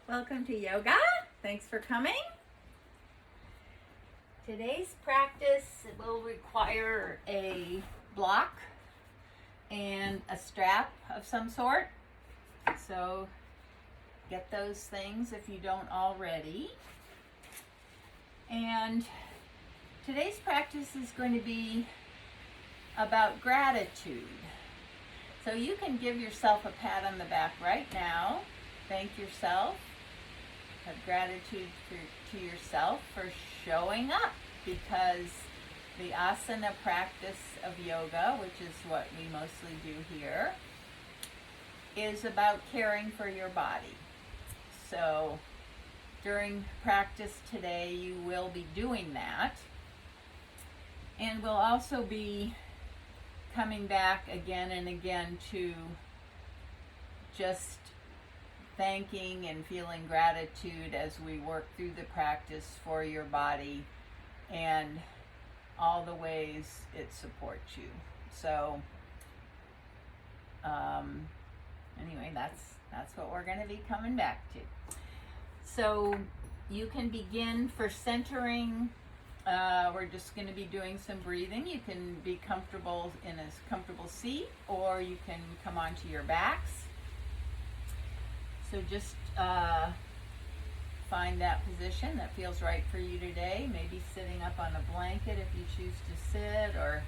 Welcome to yoga. Thanks for coming. Today's practice will require a block and a strap of some sort. So get those things if you don't already. And today's practice is going to be about gratitude. So you can give yourself a pat on the back right now. Thank yourself. Have gratitude to yourself for showing up, because the asana practice of yoga, which is what we mostly do here, is about caring for your body. So during practice today, you will be doing that. And we'll also be coming back again and again to just thanking and feeling gratitude as we work through the practice for your body and all the ways it supports you. So anyway, that's what we're going to be coming back to. So you can begin for centering. We're just going to be doing some breathing. You can be comfortable in a comfortable seat, or you can come onto your backs. So just find that position that feels right for you today. Maybe sitting up on a blanket if you choose to sit, or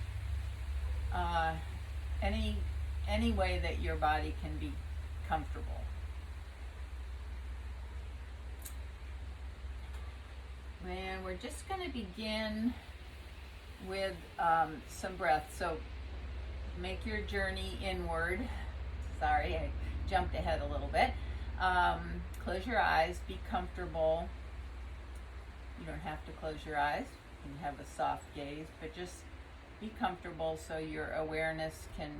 any way that your body can be comfortable. And we're just going to begin with some breath. So make your journey inward. Sorry, I jumped ahead a little bit. Close your eyes, be comfortable. You don't have to close your eyes. You can have a soft gaze, but just be comfortable so your awareness can,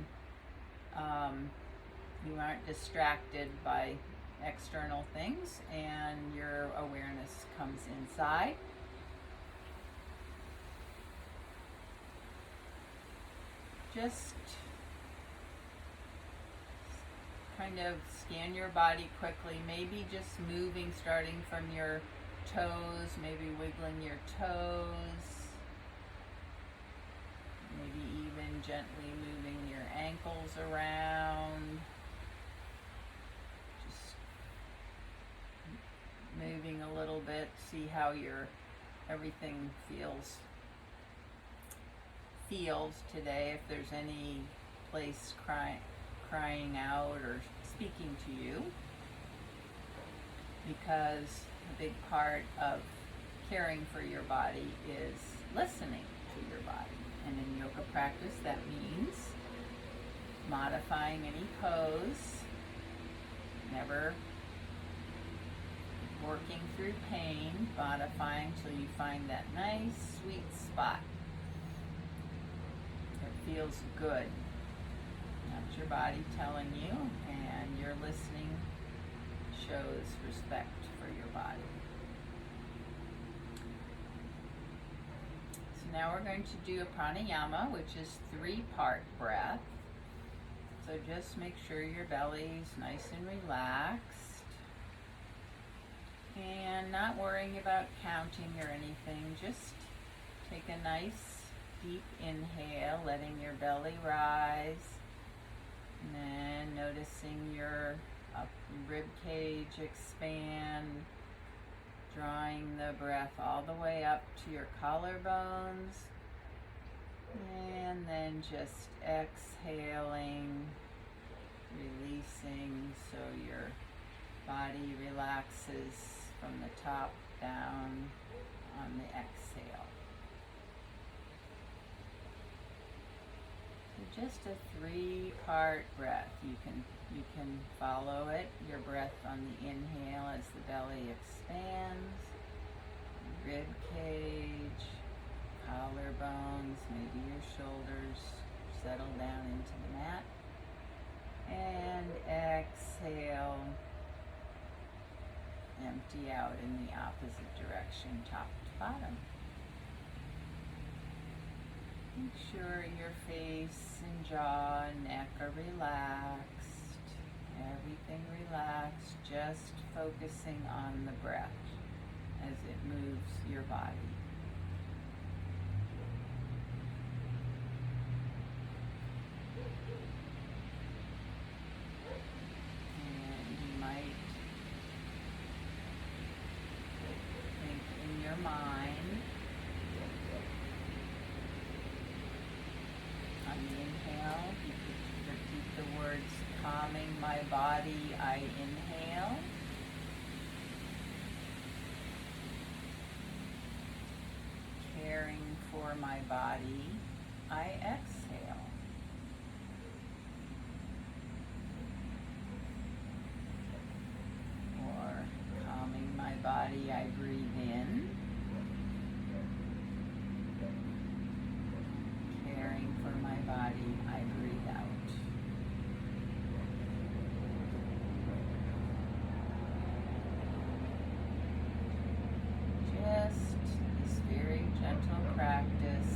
you aren't distracted by external things, and your awareness comes inside. Just kind of scan your body quickly, maybe just moving, starting from your toes, maybe wiggling your toes, maybe even gently moving your ankles around. Moving a little bit, see how everything feels today. If there's any place crying out or speaking to you, because a big part of caring for your body is listening to your body. And in yoga practice, that means modifying any pose, never working through pain, modifying till you find that nice, sweet spot that feels good. That's your body telling you, and your listening shows respect for your body. So now we're going to do a pranayama, which is 3-part breath. So just make sure your belly's nice and relaxed. And not worrying about counting or anything, just take a nice deep inhale, letting your belly rise, and then noticing your rib cage expand, drawing the breath all the way up to your collarbones, and then just exhaling, releasing, so your body relaxes from the top down on the exhale. So just a 3-part breath. You can follow it, your breath on the inhale as the belly expands, rib cage, collarbones, maybe your shoulders settle down into the mat, and exhale. Empty out in the opposite direction, top to bottom. Make sure your face and jaw and neck are relaxed Everything relaxed, just focusing on the breath as it moves your body. And you might think in your mind, on the inhale, you could repeat the words, calming my body, I inhale. Caring for my body, I exhale. Or calming my body, I breathe in. Caring for my body, I breathe out. Just this very gentle practice,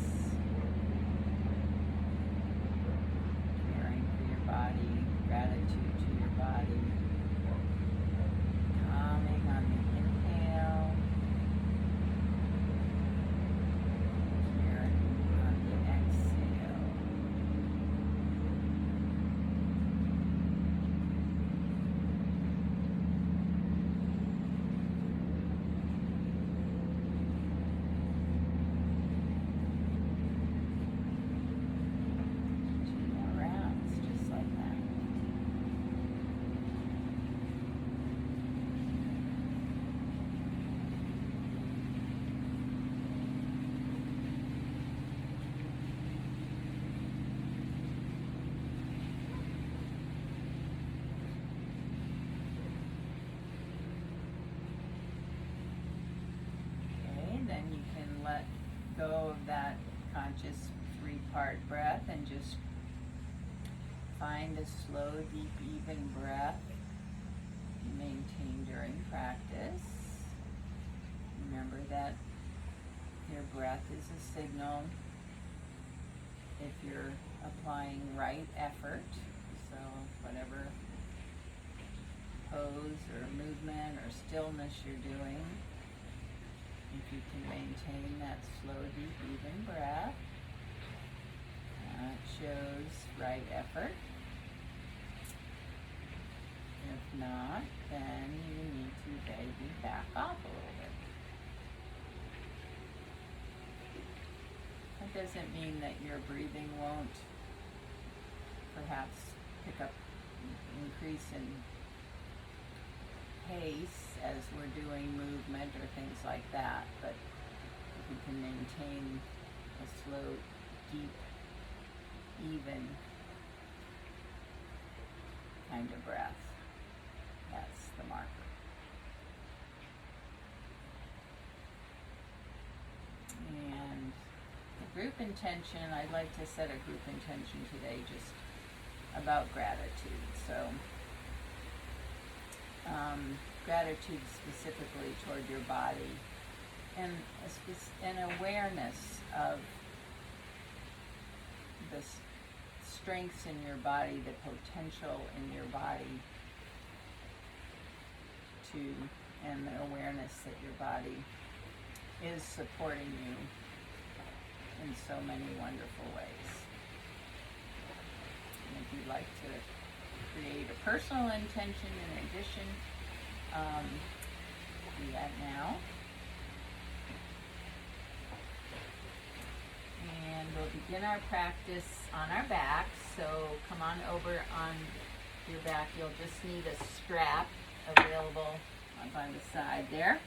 caring for your body, gratitude to your body, calming on the inhale, caring on the exhale. Then you can let go of that conscious three-part breath and just find a slow, deep, even breath you maintain during practice. Remember that your breath is a signal if you're applying right effort. So whatever pose or movement or stillness you're doing, if you can maintain that slow, deep, even breath, that shows right effort. If not, then you need to maybe back off a little bit. That doesn't mean that your breathing won't perhaps pick up, increase in pace as we're doing movement or things like that, but if you can maintain a slow, deep, even kind of breath, that's the marker. And the group intention, I'd like to set a group intention today just about gratitude. So gratitude specifically toward your body, and an awareness of the strengths in your body, the potential in your body and the awareness that your body is supporting you in so many wonderful ways. And if you'd like to create a personal intention in addition, do that now. And we'll begin our practice on our backs. So come on over on your back. You'll just need a strap available up on the side there.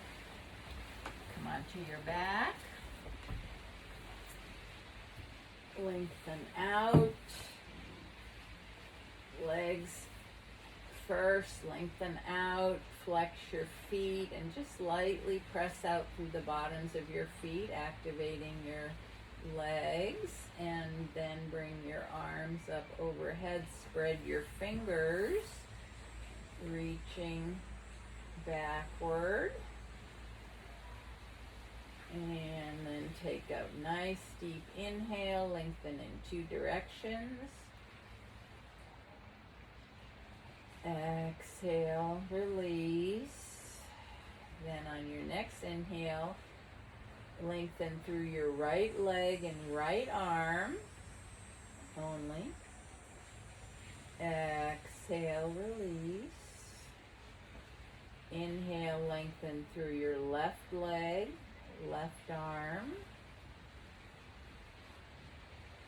Come onto your back. Lengthen out. Legs first, lengthen out, flex your feet, and just lightly press out through the bottoms of your feet, activating your legs, and then bring your arms up overhead, spread your fingers, reaching backward, and then take a nice deep inhale, lengthen in two directions. Exhale, release. Then on your next inhale, lengthen through your right leg and right arm only. Exhale, release. Inhale, lengthen through your left leg, left arm.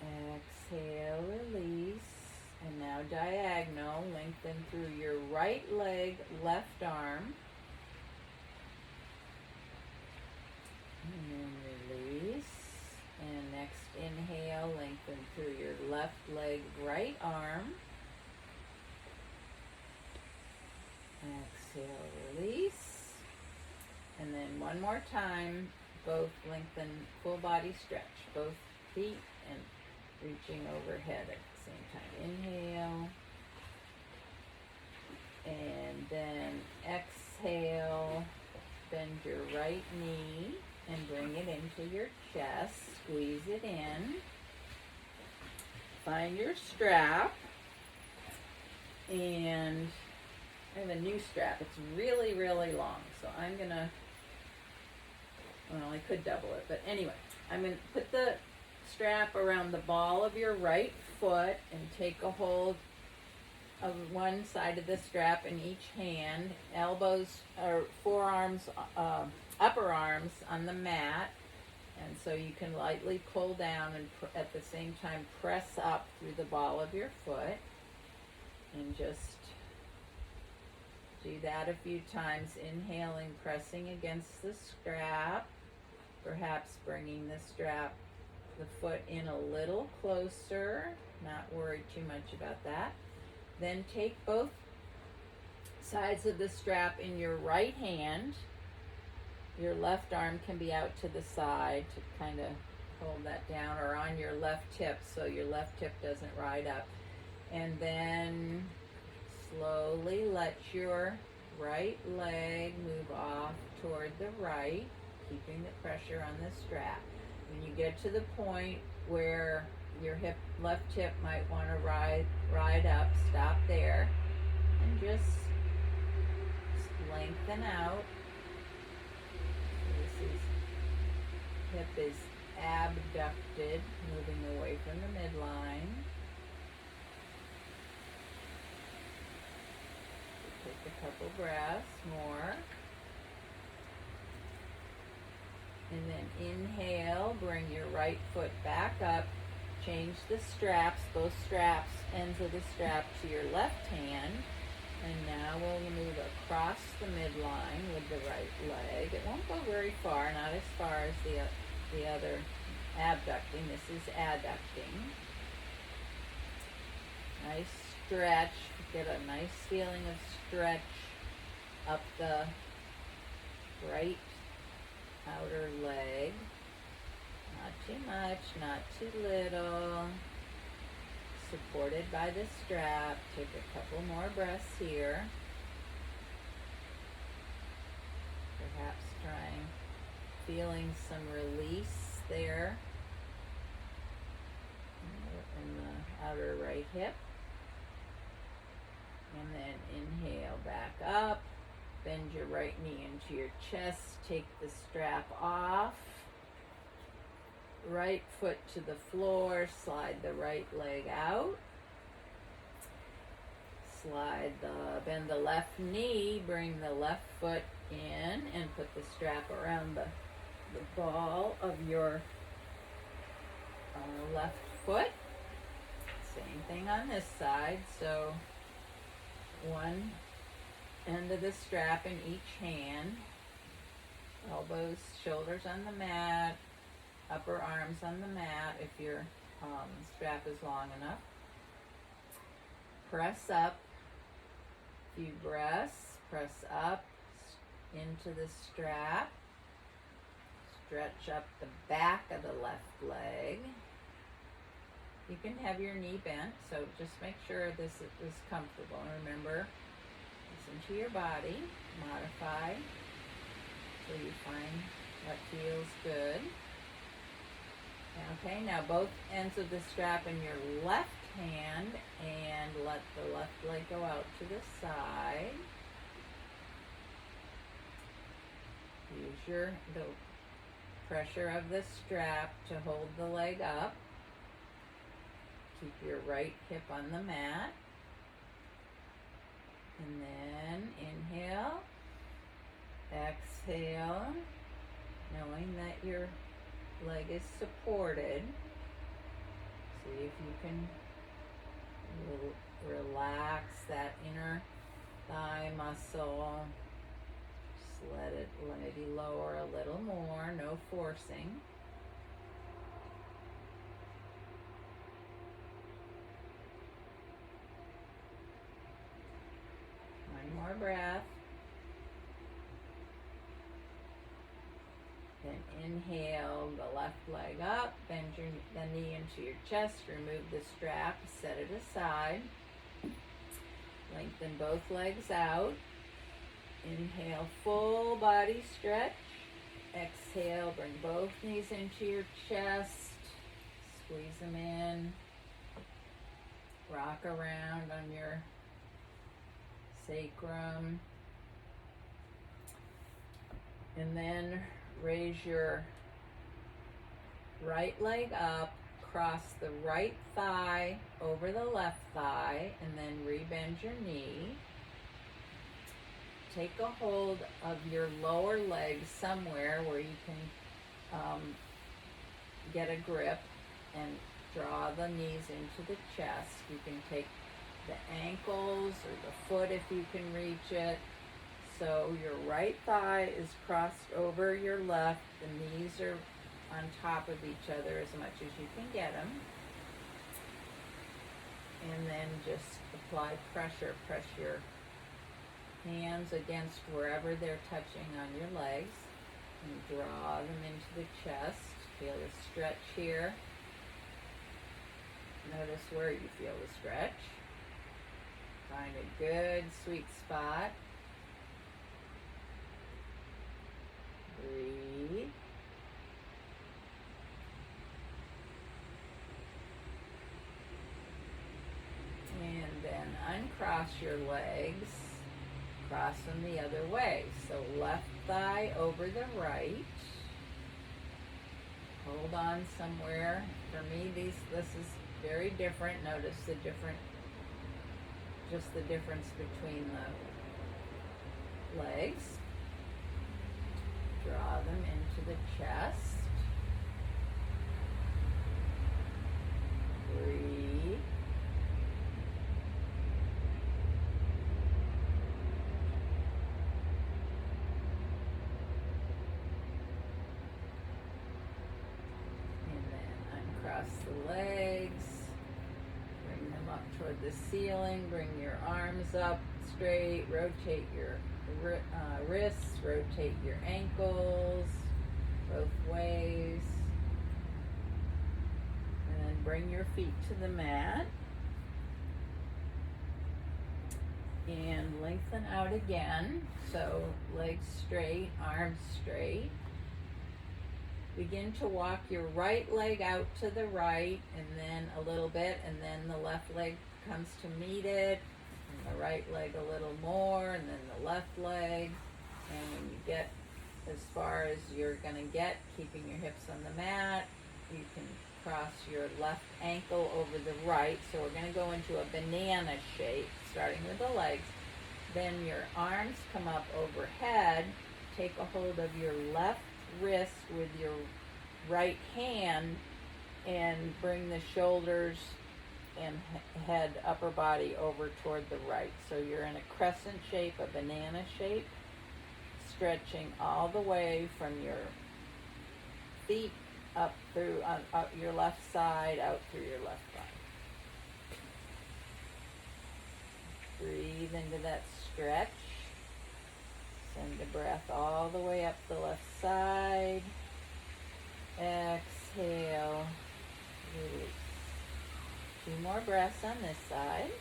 Exhale, release. And now diagonal, lengthen through your right leg, left arm. And then release. And next inhale, lengthen through your left leg, right arm. Exhale, release. And then one more time, both lengthen, full body stretch, both feet and reaching overhead at the same time. Inhale. And then exhale, bend your right knee and bring it into your chest. Squeeze it in. Find your strap. And I have a new strap. It's really, really long. So I'm going to, well, I could double it. But anyway, I'm going to put the strap around the ball of your right foot and take a hold of one side of the strap in each hand. Elbows or forearms, upper arms on the mat. And so you can lightly pull down and at the same time press up through the ball of your foot. And just do that a few times, inhaling, pressing against the strap, perhaps bringing the strap, the foot in a little closer, not worried too much about that. Then take both sides of the strap in your right hand. Your left arm can be out to the side to kind of hold that down, or on your left hip so your left hip doesn't ride up. And then slowly let your right leg move off toward the right, keeping the pressure on the strap. When you get to the point where your left hip might want to ride up, stop there and just lengthen out. This hip is abducted, moving away from the midline. Take a couple breaths more. And then inhale, bring your right foot back up. Change the straps, both straps, ends of the strap to your left hand. And now we'll move across the midline with the right leg. It won't go very far, not as far as the other abducting. This is adducting. Nice stretch. Get a nice feeling of stretch up the right outer leg. Not too much, not too little. Supported by the strap. Take a couple more breaths here. Perhaps feeling some release there in the outer right hip. And then inhale back up. Bend your right knee into your chest. Take the strap off. Right foot to the floor. Slide the right leg out. Bend the left knee. Bring the left foot in and put the strap around the ball of your left foot. Same thing on this side. So one end of the strap in each hand. Elbows, shoulders on the mat. Upper arms on the mat if your strap is long enough. Press up. Few breaths. Press up into the strap. Stretch up the back of the left leg. You can have your knee bent, so just make sure this is comfortable. And remember, listen to your body. Modify till you find what feels good. Okay, now both ends of the strap in your left hand and let the left leg go out to the side. Use the pressure of the strap to hold the leg up. Keep your right hip on the mat. And then inhale, exhale, knowing that your leg is supported. See if you can relax that inner thigh muscle. Just let it maybe lower a little more, no forcing. One more breath. Then inhale the left leg up, bend the knee into your chest, remove the strap, set it aside. Lengthen both legs out. Inhale, full body stretch. Exhale, bring both knees into your chest. Squeeze them in. Rock around on your sacrum. And then raise your right leg up, cross the right thigh over the left thigh, and then rebend your knee. Take a hold of your lower leg somewhere where you can get a grip and draw the knees into the chest. You can take the ankles or the foot if you can reach it. So your right thigh is crossed over your left. The knees are on top of each other as much as you can get them. And then just apply pressure. Press your hands against wherever they're touching on your legs. And draw them into the chest. Feel the stretch here. Notice where you feel the stretch. Find a good sweet spot. Breathe. And then uncross your legs. Cross them the other way. So left thigh over the right. Hold on somewhere. For me, this is very different. Notice the difference between the legs. Draw them into the chest. Breathe. And then uncross the legs. Bring them up toward the ceiling. Bring your arms up straight. Rotate your wrists, rotate your ankles both ways, and then bring your feet to the mat and lengthen out again. So legs straight, arms straight. Begin to walk your right leg out to the right and then a little bit, and then the left leg comes to meet it. The right leg a little more, and then the left leg. And when you get as far as you're going to get, keeping your hips on the mat, you can cross your left ankle over the right. So we're going to go into a banana shape, starting with the legs. Then your arms come up overhead. Take a hold of your left wrist with your right hand and bring the shoulders and head, upper body over toward the right. So you're in a crescent shape, a banana shape, stretching all the way from your feet up through up your left side, out through your left thigh. Breathe into that stretch. Send the breath all the way up the left side. Exhale. Release. 2 more breaths on this side.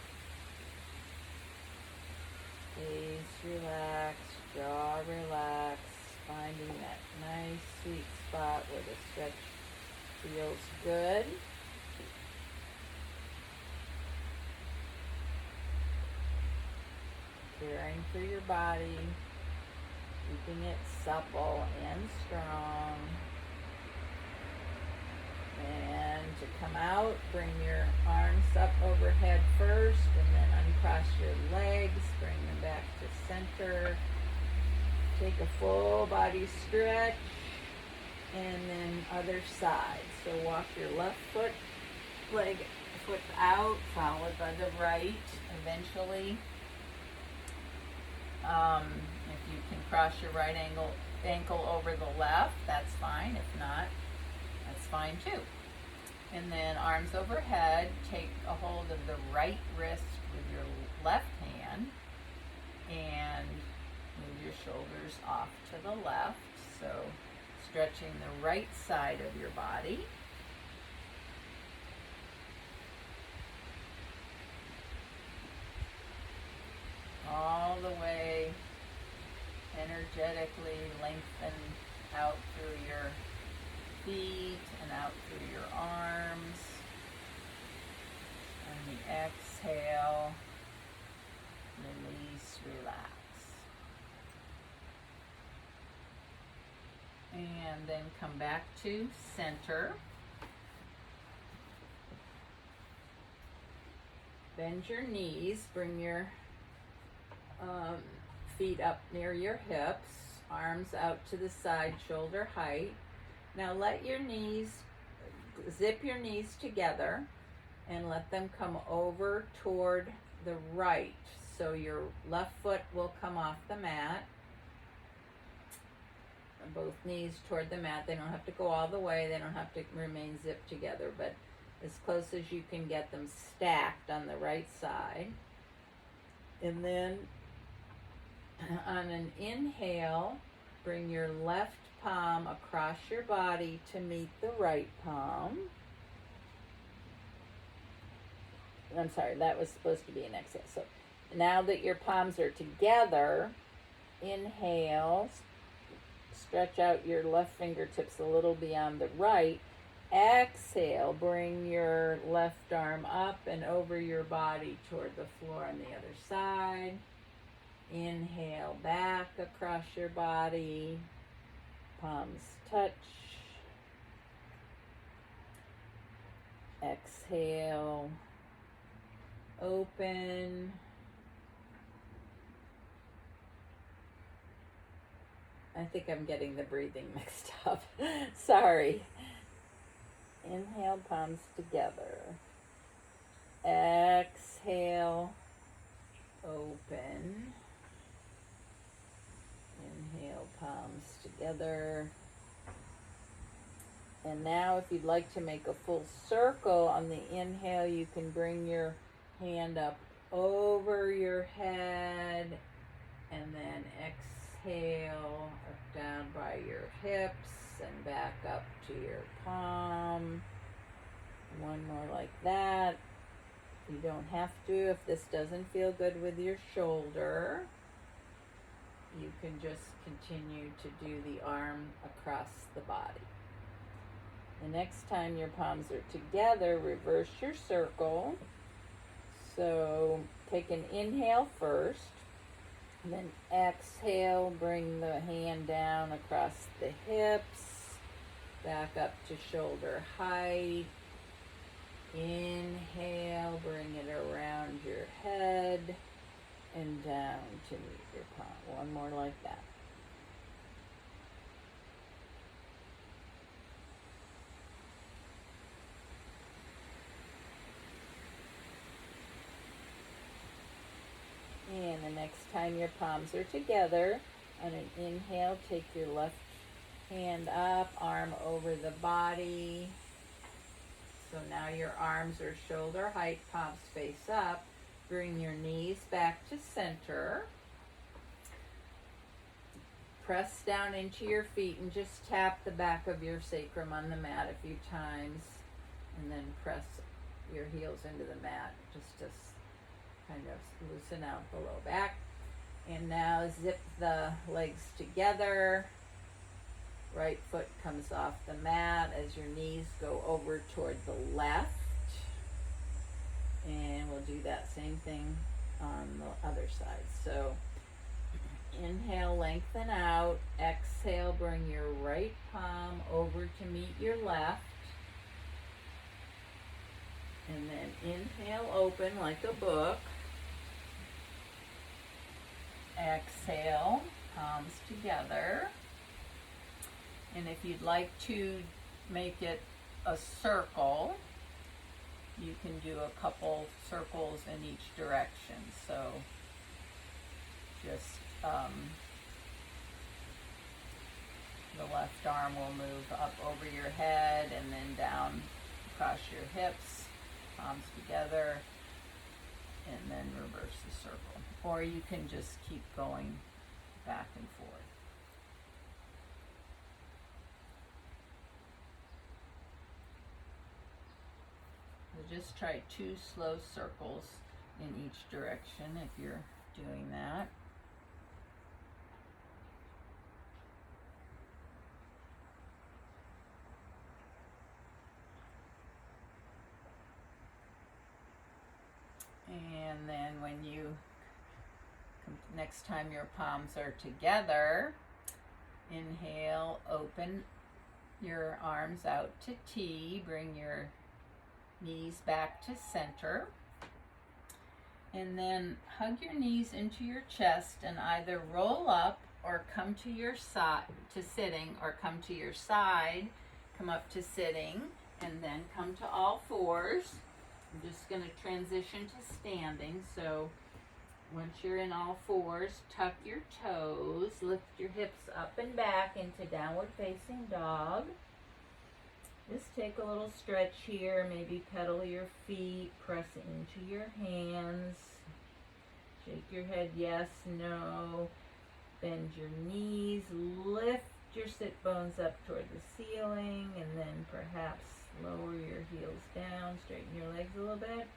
Face relax, jaw relax, finding that nice sweet spot where the stretch feels good. steering through your body, keeping it supple and strong. And to come out, bring your arms up overhead first, and then uncross your legs, bring them back to center. Take a full body stretch, and then other side. So walk your left foot out, followed by the right. Eventually, if you can cross your right ankle over the left, that's fine. If not, that's fine too. And then arms overhead, take a hold of the right wrist with your left hand and move your shoulders off to the left. So stretching the right side of your body. All the way energetically lengthen out through your feet and out through your arms. On the exhale, release, relax. And then come back to center. Bend your knees, bring your feet up near your hips, arms out to the side, shoulder height. Now let your knees, zip your knees together and let them come over toward the right. So your left foot will come off the mat. Both knees toward the mat. They don't have to go all the way. They don't have to remain zipped together, but as close as you can get them stacked on the right side. And then on an inhale, bring your left palm across your body to meet the right palm. I'm sorry, that was supposed to be an exhale. So now that your palms are together, inhale, stretch out your left fingertips a little beyond the right. Exhale, bring your left arm up and over your body toward the floor on the other side. Inhale, back across your body. Palms touch. Exhale, open. I think I'm getting the breathing mixed up. Sorry. Inhale, palms together. Exhale, open. Inhale, palms together. And now if you'd like to make a full circle on the inhale, you can bring your hand up over your head and then exhale down by your hips and back up to your palm. One more like that. You don't have to if this doesn't feel good with your shoulder. You can just continue to do the arm across the body. The next time your palms are together, reverse your circle. So take an inhale first, and then exhale, bring the hand down across the hips, back up to shoulder height. Inhale, bring it around your head and down to meet your palm. One more like that. And the next time your palms are together, on an inhale, take your left hand up, arm over the body. So now your arms are shoulder height, palms face up. Bring your knees back to center. Press down into your feet and just tap the back of your sacrum on the mat a few times. And then press your heels into the mat just to kind of loosen out the low back. And now zip the legs together. Right foot comes off the mat as your knees go over toward the left. And we'll do that same thing on the other side. So inhale, lengthen out. Exhale, bring your right palm over to meet your left. And then inhale, open like a book. Exhale, palms together. And if you'd like to make it a circle, you can do a couple circles in each direction. So just the left arm will move up over your head and then down across your hips, palms together, and then reverse the circle. Or you can just keep going back and forth. So just try 2 slow circles in each direction if you're doing that. And then when you, next time your palms are together, inhale, open your arms out to T, bring your knees back to center, and then hug your knees into your chest and either roll up or come to your side to sitting, or come to your side, come up to sitting, and then come to all fours. I'm just going to transition to standing. So once you're in all fours, tuck your toes, lift your hips up and back into downward facing dog. Just take a little stretch here, maybe pedal your feet, press into your hands, shake your head yes, no, bend your knees, lift your sit bones up toward the ceiling, and then perhaps lower your heels down, straighten your legs a little bit.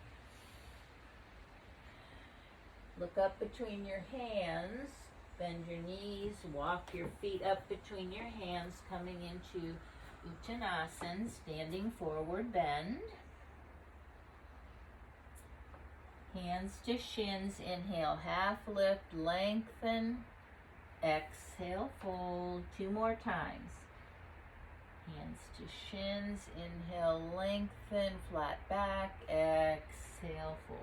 Look up between your hands, bend your knees, walk your feet up between your hands, coming into Uttanasana, standing forward bend. Hands to shins, inhale, half lift, lengthen. Exhale, fold. 2 more times. Hands to shins, inhale, lengthen, flat back, exhale, fold.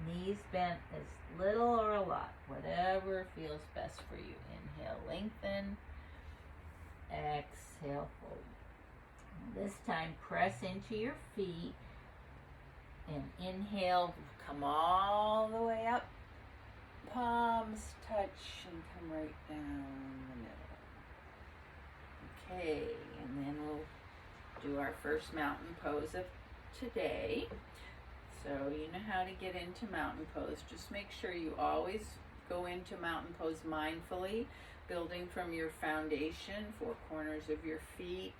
Knees bent as little or a lot, whatever feels best for you. Inhale, lengthen, exhale, fold. This time, press into your feet and inhale, come all the way up. Palms touch and come right down the middle. Okay, and then we'll do our first mountain pose of today. So you know how to get into mountain pose. Just make sure you always go into mountain pose mindfully, building from your foundation, 4 corners of your feet,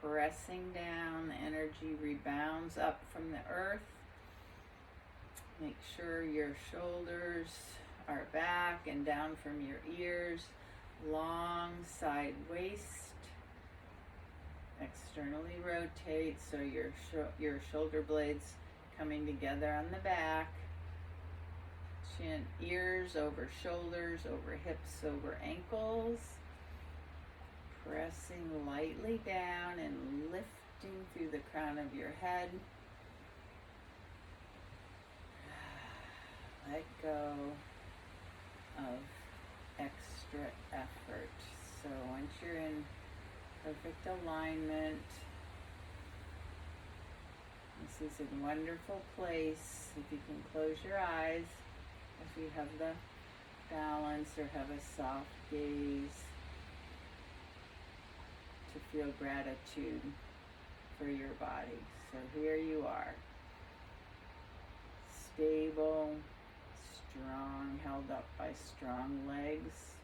pressing down. The energy rebounds up from the earth. Make sure your shoulders are back and down from your ears. Long side waist. Externally rotate so your shoulder blades coming together on the back. Chin, ears over shoulders, over hips, over ankles. Pressing lightly down and lifting through the crown of your head. Let go of extra effort. So once you're in perfect alignment, this is a wonderful place. If you can close your eyes, if you have the balance or have a soft gaze, to feel gratitude for your body. So here you are, stable, strong, held up by strong legs.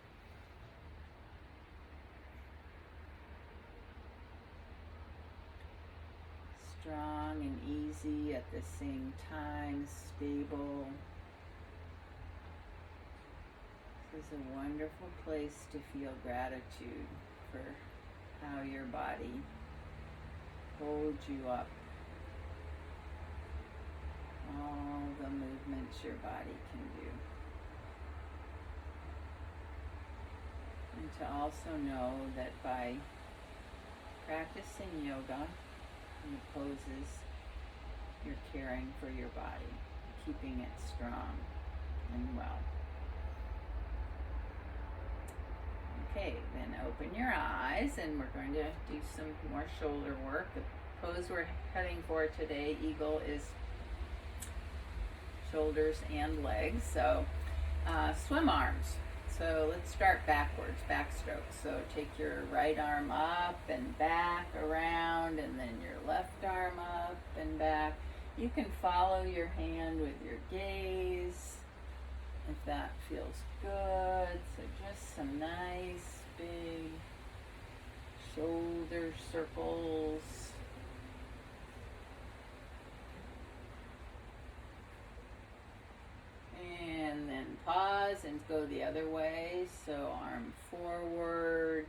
Strong and easy at the same time, stable. This is a wonderful place to feel gratitude for how your body holds you up all the movements your body can do. And to also know that by practicing yoga and the poses, you're caring for your body, keeping it strong and well. Okay, then open your eyes and we're going to do some more shoulder work. The pose we're heading for today, eagle, is shoulders and legs. So swim arms. So let's start backwards, backstroke. So take your right arm up and back, around, and then your left arm up and back. You can follow your hand with your gaze if that feels good. So just some nice big shoulder circles. And then pause and go the other way. So arm forward,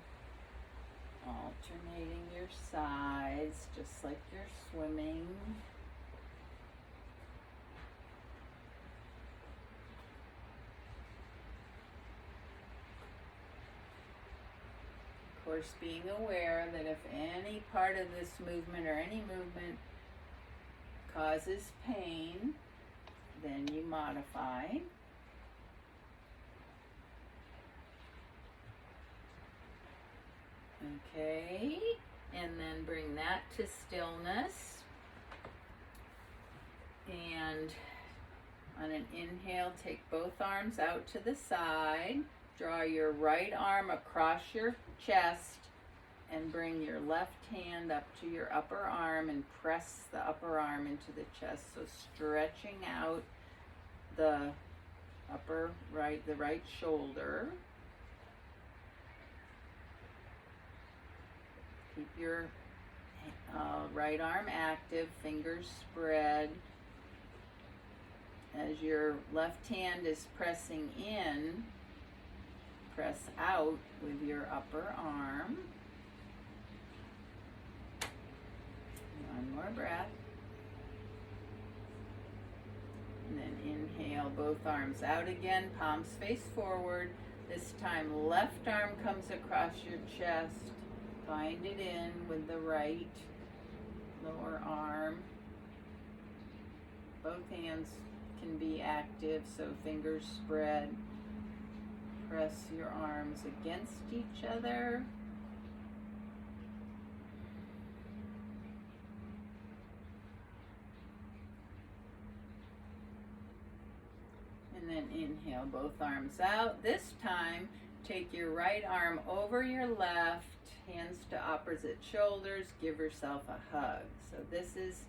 alternating your sides, just like you're swimming. Of course, being aware that if any part of this movement or any movement causes pain, then you modify. Okay, and then bring that to stillness. And on an inhale, take both arms out to the side. Draw your right arm across your chest and bring your left hand up to your upper arm and press the upper arm into the chest. So stretching out the upper right, the right shoulder. Keep your right arm active, fingers spread. As your left hand is pressing in, press out with your upper arm. One more breath. And then inhale, both arms out again, palms face forward. This time left arm comes across your chest. Bind it in with the right lower arm. Both hands can be active, so fingers spread. Press your arms against each other. And then inhale, both arms out. This time, take your right arm over your left, hands to opposite shoulders, give yourself a hug. So this is,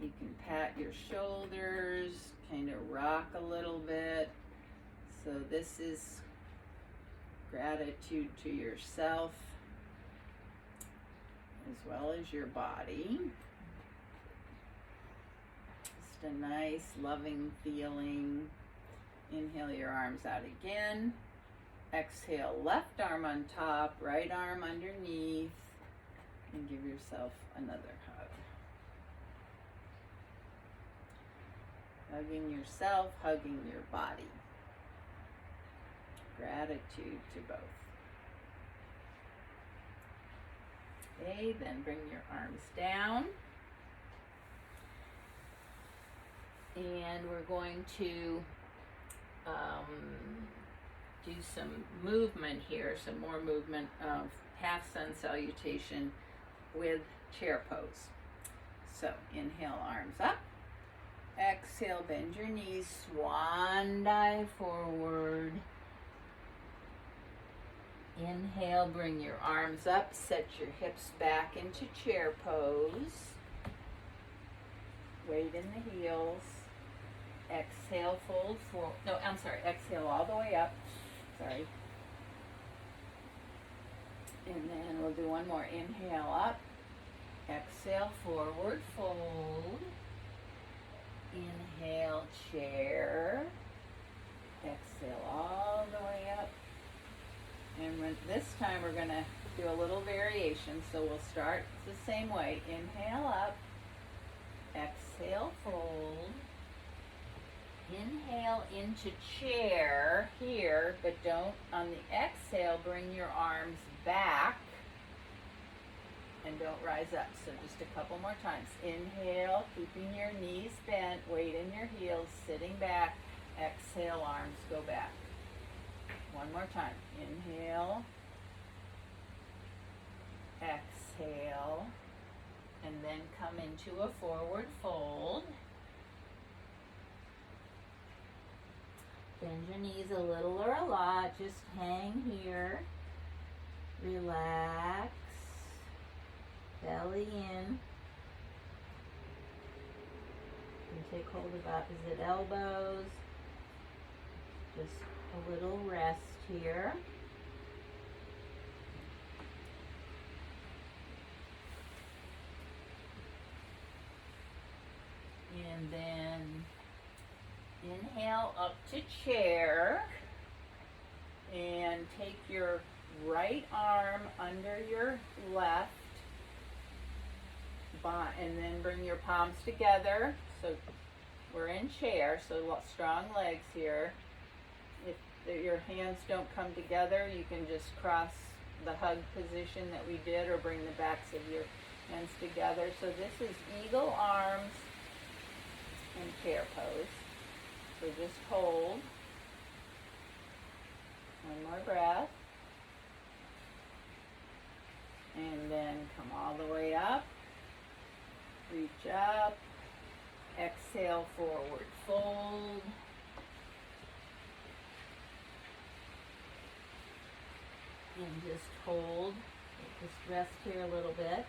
you can pat your shoulders, kind of rock a little bit. So this is gratitude to yourself as well as your body. Just a nice loving feeling. Inhale your arms out again. Exhale, left arm on top, right arm underneath, and give yourself another hug. Hugging yourself, hugging your body. Gratitude to both. Okay, then bring your arms down. And we're going to do some movement here, some more movement of half sun salutation with chair pose. So inhale, arms up. Exhale, bend your knees, swan dive forward. Inhale, bring your arms up, set your hips back into chair pose. Weight in the heels. Exhale, fold forward. No, I'm sorry, exhale all the way up. Sorry. And then we'll do one more. Inhale up. Exhale, forward fold. Inhale, chair. Exhale all the way up. And this time we're going to do a little variation. So we'll start the same way. Inhale up. Exhale, fold. Inhale into chair here, but don't, on the exhale, bring your arms back and don't rise up. So just a couple more times. Inhale, keeping your knees bent, weight in your heels, sitting back. Exhale, arms go back. One more time. Inhale, exhale, and then come into a forward fold. Bend your knees a little or a lot. Just hang here. Relax. Belly in. And take hold of opposite elbows. Just a little rest here. And then inhale up to chair. And take your right arm under your left. And then bring your palms together. So we're in chair, so strong legs here. If your hands don't come together, you can just cross the hug position that we did or bring the backs of your hands together. So this is eagle arms in chair pose. So just hold. One more breath. And then come all the way up. Reach up. Exhale, forward fold. And just hold. Just rest here a little bit.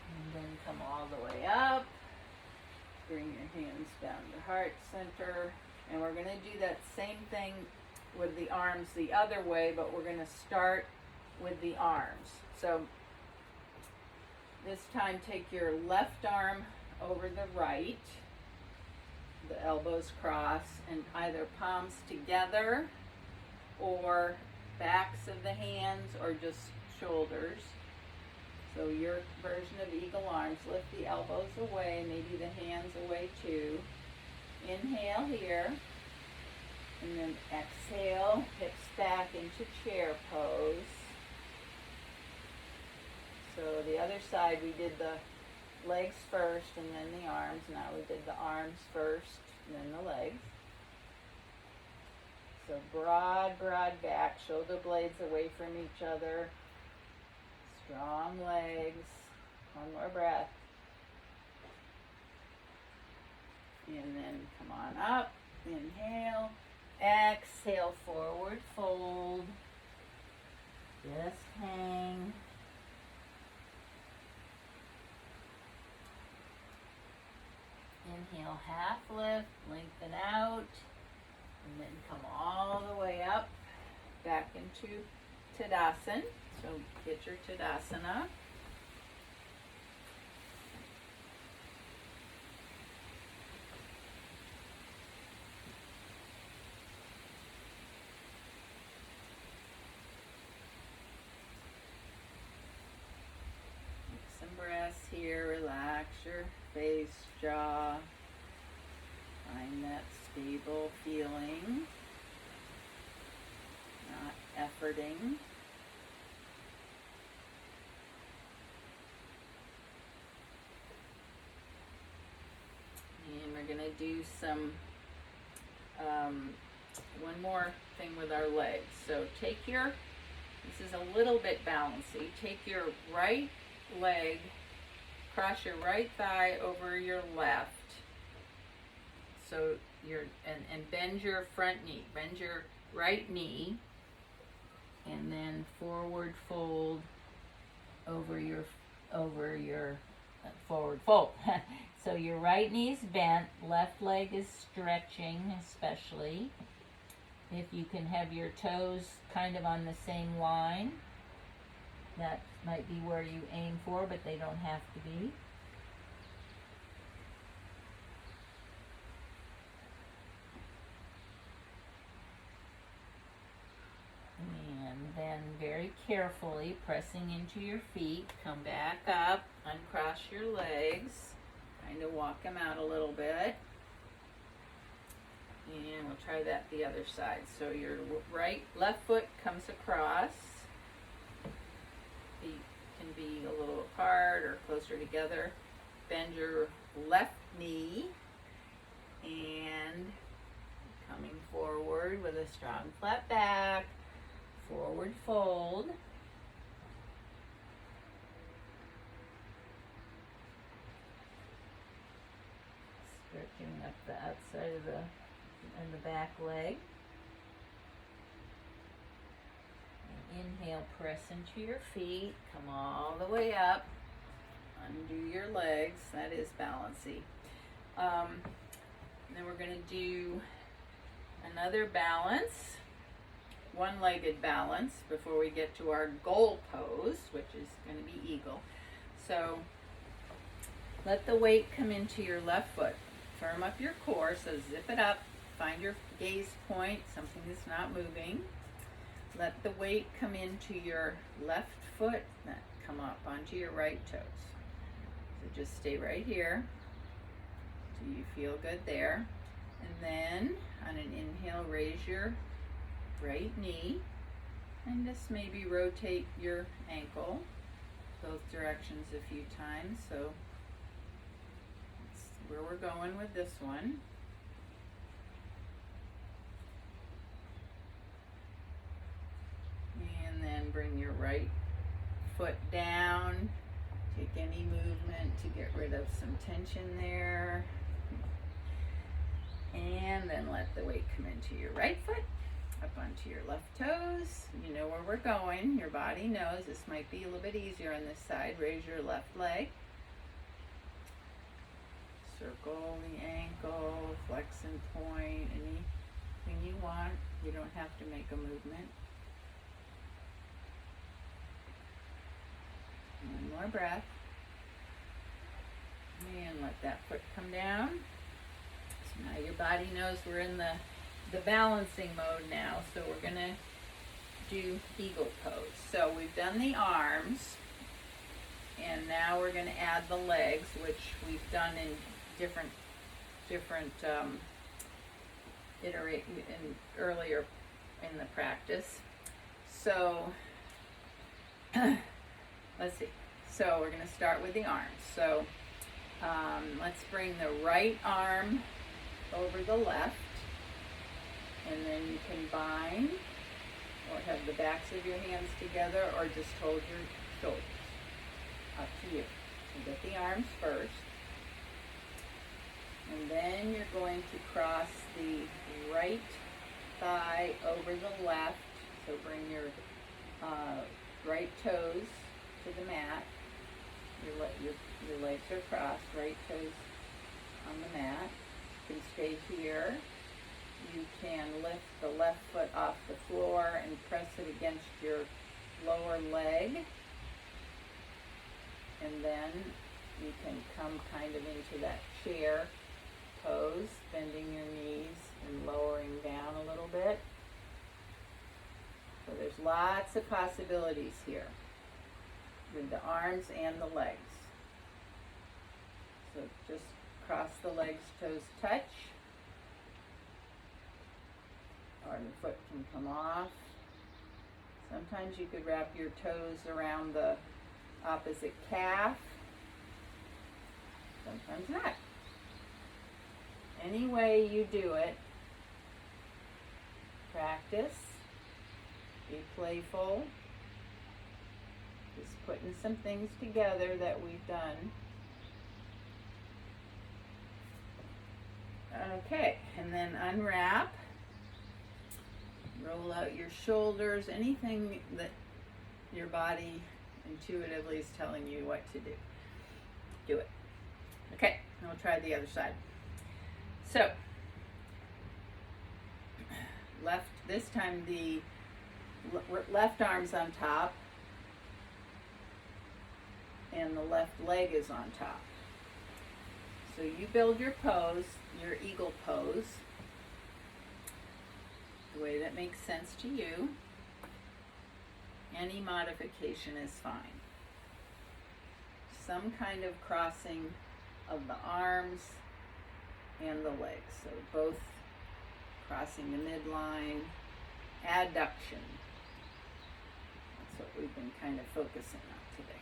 And then come all the way up. Bring your hands down to heart center. And we're going to do that same thing with the arms the other way, but we're going to start with the arms. So this time take your left arm over the right, the elbows cross, and either palms together or backs of the hands or just shoulders. So your version of eagle arms, lift the elbows away, maybe the hands away too. Inhale here, and then exhale, hips back into chair pose. So the other side, we did the legs first and then the arms. Now we did the arms first and then the legs. So broad back, shoulder blades away from each other. Strong legs. One more breath. And then come on up. Inhale. Exhale, forward fold. Just hang. Inhale, half lift, lengthen out, and then come all the way up, back into Tadasana. So get your Tadasana. Take some breaths here, relax your face, jaw. Find that stable feeling, not efforting. And we're going to do some, one more thing with our legs. So take your, this is a little bit bouncy, take your right leg, cross your right thigh over your left. So and bend your front knee, bend your right knee, and then forward fold over your forward fold. So your right knee's bent, left leg is stretching, especially. If you can have your toes kind of on the same line, that might be where you aim for, but they don't have to be. And then very carefully pressing into your feet, come back up, uncross your legs, kind of walk them out a little bit. And we'll try that the other side. So your left foot comes across. Feet can be a little apart or closer together. Bend your left knee and coming forward with a strong flat back. Forward fold. Stretching up the outside of the back leg. And inhale, press into your feet. Come all the way up. Undo your legs. That is balancy. Then we're going to do another balance. One-legged balance before we get to our goal pose, which is going to be eagle. So let the weight come into your left foot. Firm up your core, so zip it up. Find your gaze point, something that's not moving. Let the weight come into your left foot, come up onto your right toes. So just stay right here till you feel good there. And then on an inhale, raise your right knee and just maybe rotate your ankle both directions a few times. So that's where we're going with this one. And then bring your right foot down. Take any movement to get rid of some tension there. And then let the weight come into your right foot, up onto your left toes. You know where we're going. Your body knows. This might be a little bit easier on this side. Raise your left leg. Circle the ankle, flex and point, anything you want. You don't have to make a movement. One more breath. And let that foot come down. So now your body knows we're in the balancing mode now. So we're going to do eagle pose. So we've done the arms. And now we're going to add the legs, which we've done in different earlier in the practice. So let's see. So we're going to start with the arms. So let's bring the right arm over the left, and then you can bind or have the backs of your hands together or just hold your shoulders. Up to you. So get the arms first. And then you're going to cross the right thigh over the left. So bring your right toes to the mat. Your legs are crossed, right toes on the mat. You can stay here. You can lift the left foot off the floor and press it against your lower leg. And then you can come kind of into that chair pose, bending your knees and lowering down a little bit. So there's lots of possibilities here with the arms and the legs. So just cross the legs, toes touch, or the foot can come off. Sometimes you could wrap your toes around the opposite calf. Sometimes not. Any way you do it, practice, be playful, just putting some things together that we've done. Okay, and then unwrap, roll out your shoulders, anything that your body intuitively is telling you what to do. Do it. Okay, and we'll try the other side. So, this time the left arm's on top and the left leg is on top. So you build your pose, your eagle pose, the way that makes sense to you. Any modification is fine. Some kind of crossing of the arms and the legs. So both crossing the midline, adduction. That's what we've been kind of focusing on today.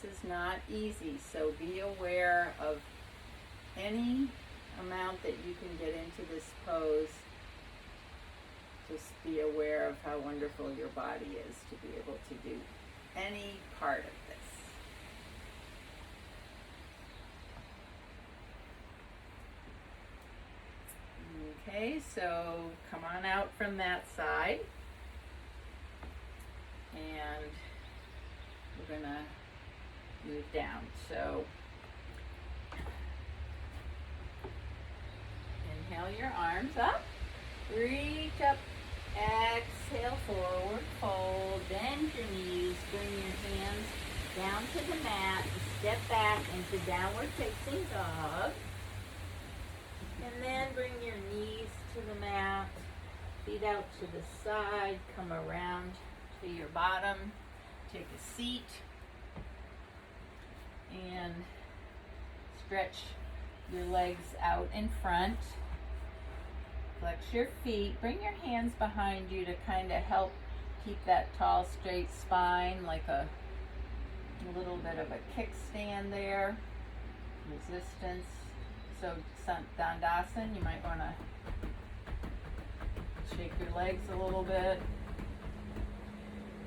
This is not easy, so be aware of any amount that you can get into this pose. Just be aware of how wonderful your body is to be able to do any part of this. Okay, so come on out from that side. And we're gonna move down. So inhale your arms up, reach up, exhale, forward fold, bend your knees, bring your hands down to the mat, step back into downward facing dog, and then bring your knees to the mat, feet out to the side, come around to your bottom, take a seat, and stretch your legs out in front. Flex your feet. Bring your hands behind you to kind of help keep that tall, straight spine, like a little bit of a kickstand there. Resistance. So Dandasana, you might want to shake your legs a little bit.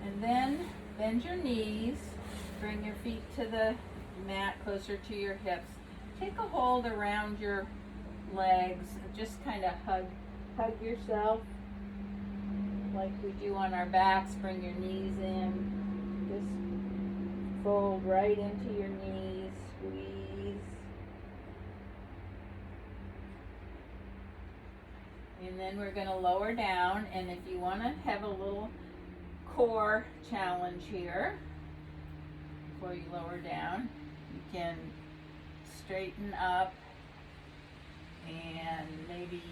And then bend your knees. Bring your feet to the mat closer to your hips. Take a hold around your legs. Just kind of hug yourself like we do on our backs. Bring your knees in. Just fold right into your knees. Squeeze. And then we're going to lower down. And if you want to have a little core challenge here before you lower down, you can straighten up and maybe,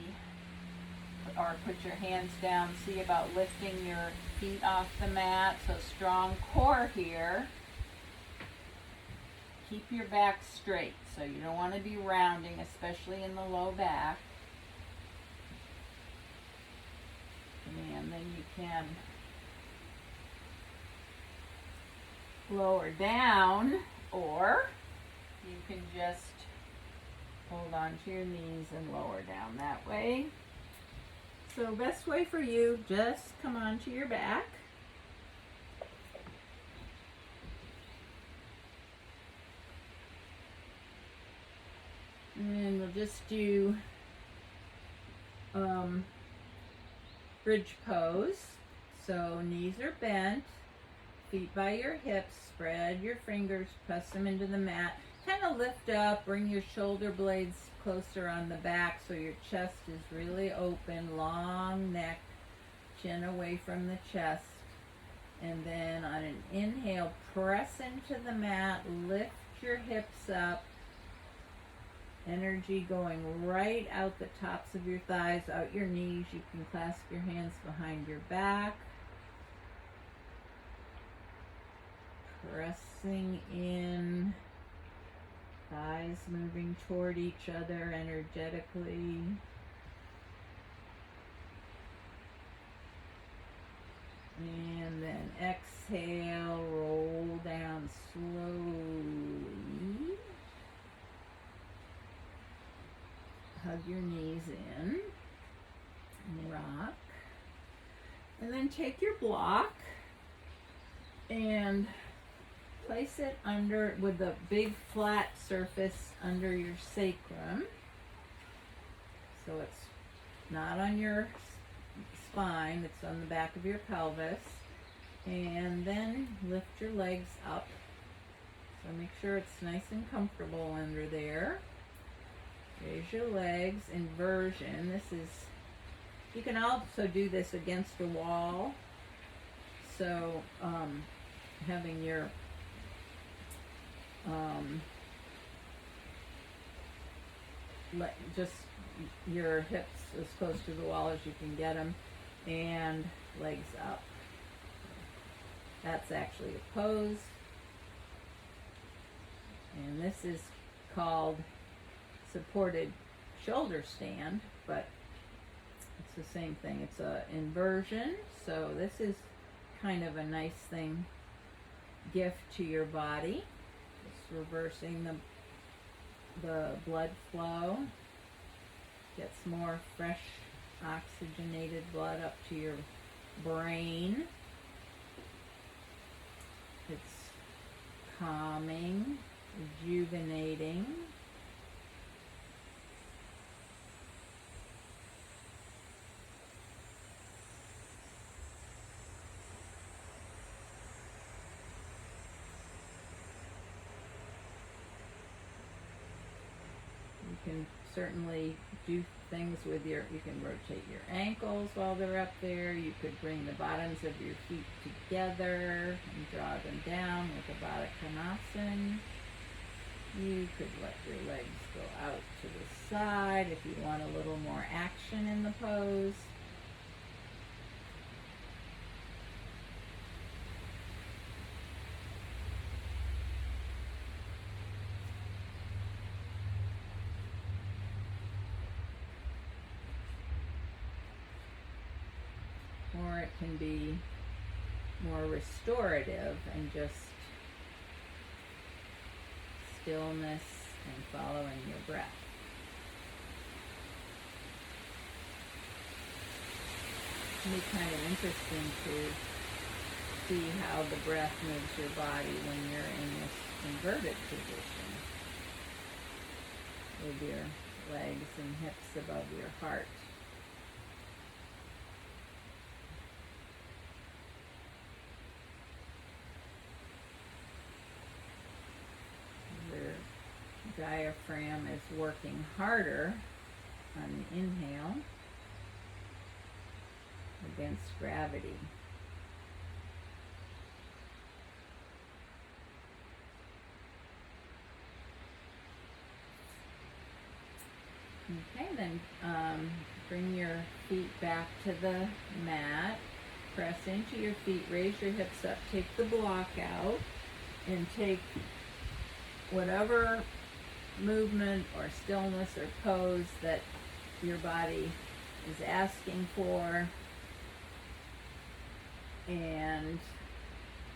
or put your hands down. See about lifting your feet off the mat. So strong core here. Keep your back straight. So you don't want to be rounding, especially in the low back. And then you can lower down, or you can just hold on to your knees and lower down that way. So best way for you, just come onto your back. And we'll just do bridge pose. So knees are bent, feet by your hips, spread your fingers, press them into the mat. Kind of lift up, bring your shoulder blades closer on the back so your chest is really open, long neck, chin away from the chest. And then on an inhale, press into the mat, lift your hips up, energy going right out the tops of your thighs, out your knees. You can clasp your hands behind your back. Pressing in, thighs moving toward each other energetically. And then exhale, roll down slowly. Hug your knees in and rock. And then take your block and place it under, with a big flat surface under your sacrum. So it's not on your spine, it's on the back of your pelvis. And then lift your legs up. So make sure it's nice and comfortable under there. Raise your legs, inversion. This is, you can also do this against a wall. So having your just your hips as close to the wall as you can get them, and legs up. That's actually a pose. And this is called supported shoulder stand, but it's the same thing. It's a inversion, so this is kind of a nice thing, gift to your body. It's reversing the blood flow, gets more fresh oxygenated blood up to your brain. It's calming, rejuvenating. You can certainly do things with you can rotate your ankles while they're up there. You could bring the bottoms of your feet together and draw them down with a Baddha Konasana. You could let your legs go out to the side if you want a little more action in the pose. Or it can be more restorative and just stillness and following your breath. It can be kind of interesting to see how the breath moves your body when you're in this inverted position, with your legs and hips above your heart. Diaphragm is working harder on the inhale against gravity. Okay, then bring your feet back to the mat. Press into your feet, raise your hips up, take the block out, and take whatever movement or stillness or pose that your body is asking for, and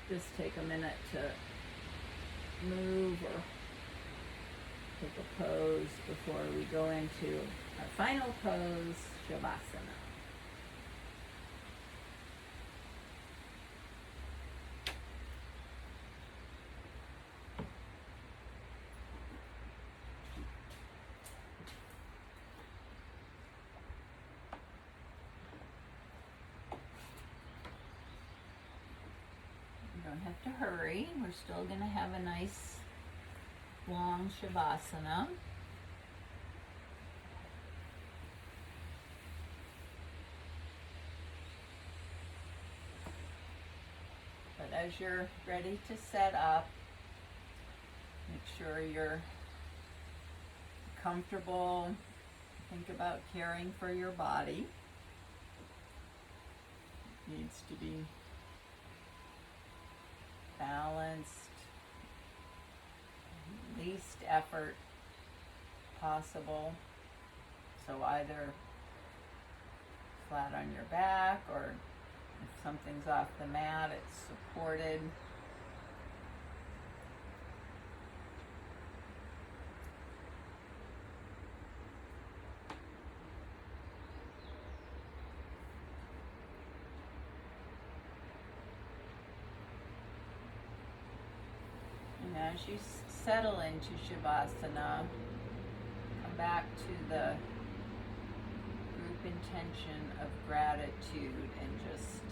just take a minute to move or take a pose before we go into our final pose, Shavasana. Don't have to hurry. We're still going to have a nice long Shavasana. But as you're ready to set up, make sure you're comfortable. Think about caring for your body. It needs to be balanced, least effort possible. So either flat on your back, or if something's off the mat, it's supported. As you settle into Shavasana, come back to the group intention of gratitude and just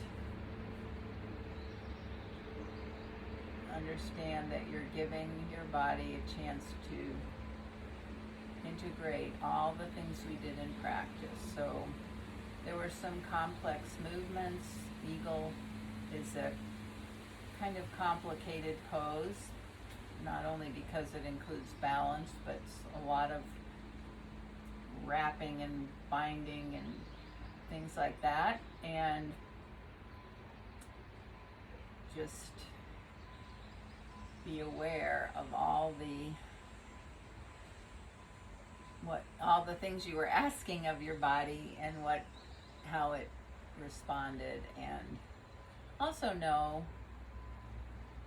understand that you're giving your body a chance to integrate all the things we did in practice. So there were some complex movements. Eagle is a kind of complicated pose, not only because it includes balance, but a lot of wrapping and binding and things like that. And just be aware of all the things you were asking of your body and how it responded, and also know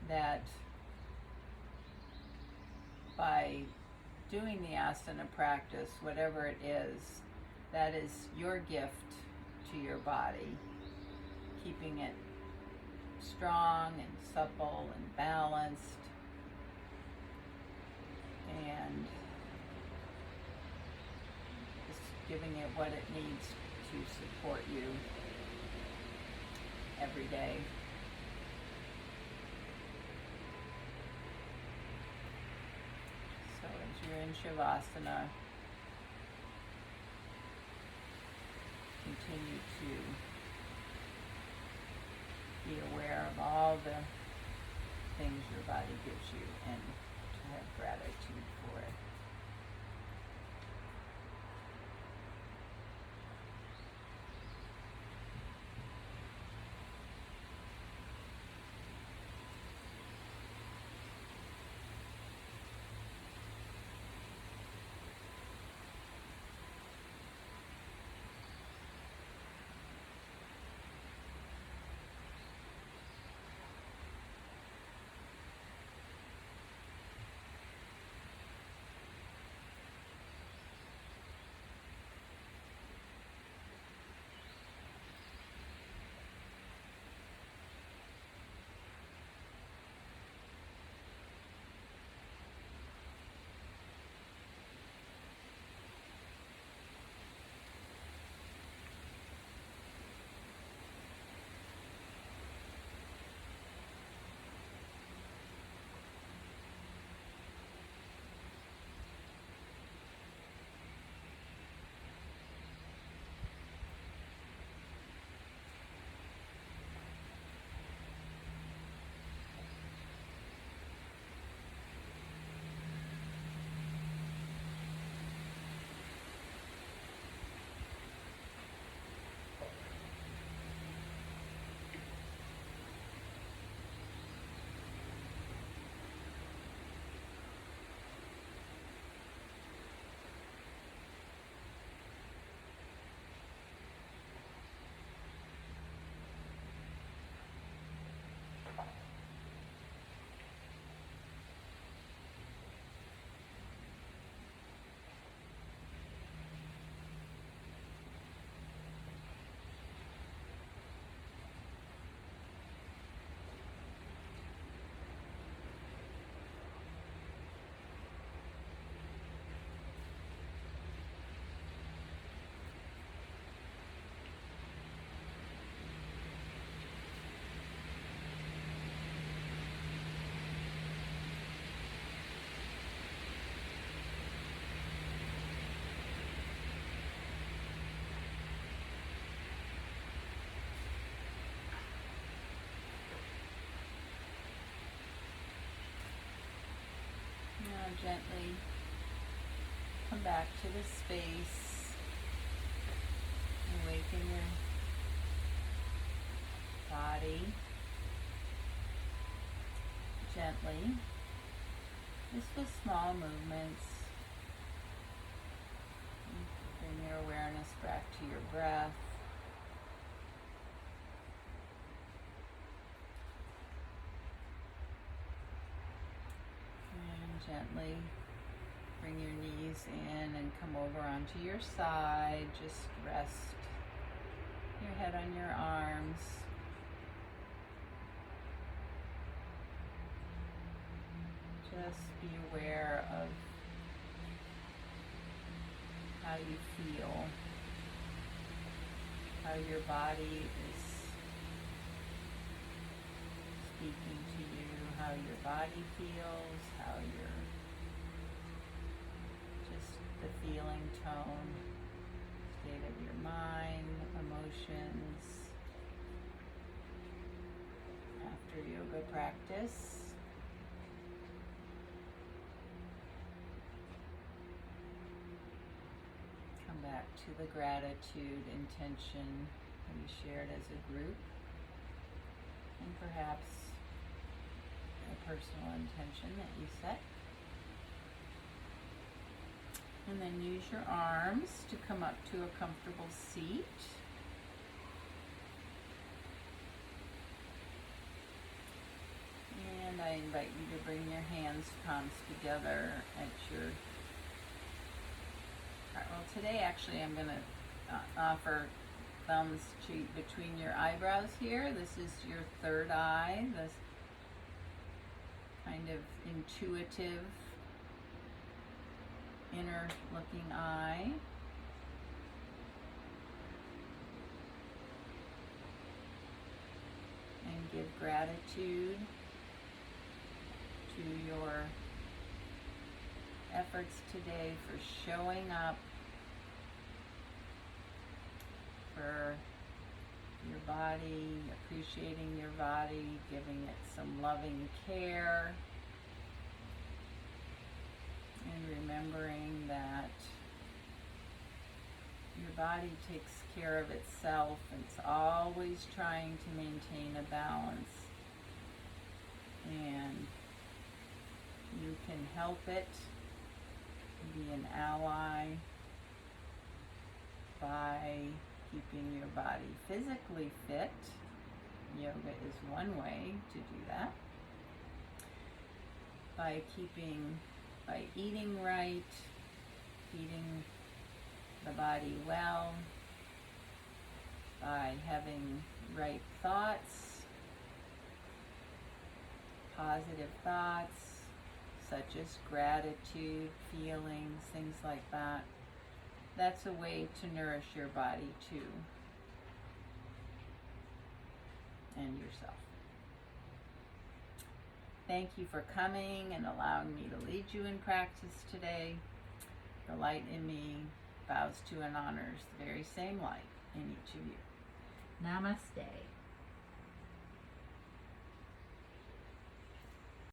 that by doing the asana practice, whatever it is, that is your gift to your body, keeping it strong and supple and balanced, and just giving it what it needs to support you every day. So as you're in Shavasana, continue to be aware of all the things your body gives you and to have gratitude for it. Now gently come back to the space, awaken your body gently, just with small movements. Bring your awareness back to your breath. Gently bring your knees in and come over onto your side. Just rest your head on your arms. Just be aware of how you feel, how your body is speaking to you, how your body feels, how just the feeling tone, state of your mind, emotions. After yoga practice, come back to the gratitude intention that we shared as a group, and perhaps personal intention that you set. And then use your arms to come up to a comfortable seat. And I invite you to bring your hands, palms together at your... Well, today actually I'm going to offer thumbs between your eyebrows here. This is your third eye, this kind of intuitive inner looking eye. And give gratitude to your efforts today for showing up for your body, appreciating your body, giving it some loving care, and remembering that your body takes care of itself and it's always trying to maintain a balance, and you can help it, be an ally by keeping your body physically fit. Yoga is one way to do that. By eating right, feeding the body well, by having right thoughts, positive thoughts, such as gratitude, feelings, things like that. That's a way to nourish your body too, and yourself. Thank you for coming and allowing me to lead you in practice today. The light in me bows to and honors the very same light in each of you. Namaste.